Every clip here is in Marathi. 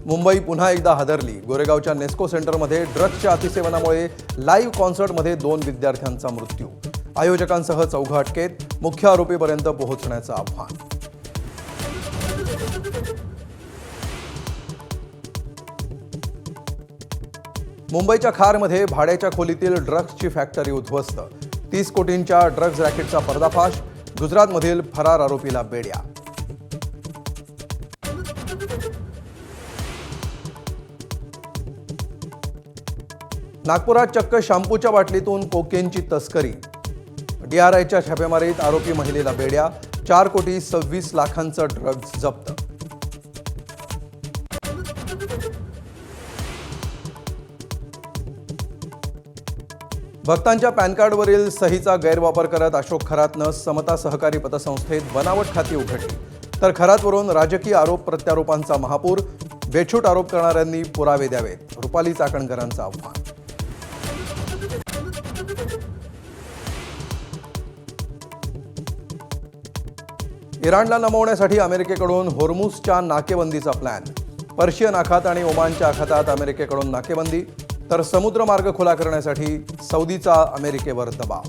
मुंबई पुन्हा एकदा हादरली। गोरेगावच्या नेस्को सेंटरमध्ये ड्रग्सच्या अतिसेवनामुळे लाईव्ह कॉन्सर्टमध्ये 2 विद्यार्थ्यांचा मृत्यू। आयोजकांसह 4 अटकेत, मुख्य आरोपीपर्यंत पोहोचण्याचं आव्हान। मुंबईच्या खारमध्ये भाड्याच्या खोलीतील ड्रग्सची फॅक्टरी उद्ध्वस्त। 30 कोटींच्या ड्रग्ज रॅकेटचा पर्दाफाश। गुजरातमधील फरार आरोपीला बेड्या। नागपुरात चक्क शॅम्पूच्या बाटलीतून कोकेनची तस्करी। DRIच्या छापेमारीत आरोपी महिलेला बेड्या। 4 कोटी 26 लाखांचं ड्रग्ज जप्त। भक्तांच्या पॅन कार्डवरील सहीचा गैरवापर करत अशोक खरातनं समता सहकारी पतसंस्थेत बनावट खाती उघडली। तर खरातवरून राजकीय आरोप प्रत्यारोपांचा महापूर। बेछूट आरोप करणाऱ्यांनी पुरावे द्यावेत, रुपाली चाकणकरांचं आव्हान। इराणला नमवण्यासाठी अमेरिकेकडून होर्मुझच्या नाकेबंदीचा प्लॅन। पर्शियन आखात आणि ओमानच्या आखातात अमेरिकेकडून नाकेबंदी, तर समुद्रमार्ग खुला करण्यासाठी सौदीचा अमेरिकेवर दबाव।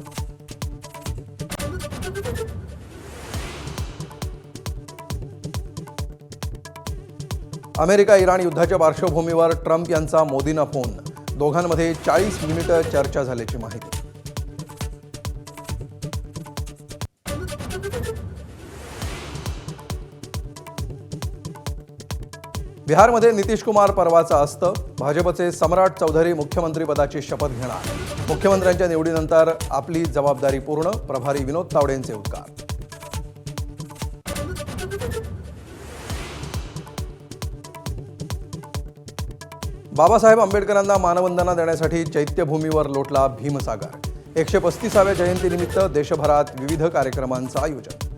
अमेरिका इराण युद्धाच्या पार्श्वभूमीवर ट्रम्प यांचा मोदींना फोन। दोघांमध्ये 40 मिनिटं चर्चा झाल्याची माहिती। बिहारमध्ये नितीश कुमार परवाचा अस्त। भाजपचे सम्राट चौधरी मुख्यमंत्रीपदाची शपथ घेणार। मुख्यमंत्र्यांच्या निवडीनंतर आपली जबाबदारी पूर्ण, प्रभारी विनोद तावडेंचे उद्गार। बाबासाहेब आंबेडकरांना मानवंदना देण्यासाठी चैत्यभूमीवर लोटला भीमसागर। 135व्या जयंतीनिमित्त देशभरात विविध कार्यक्रमांचं आयोजन।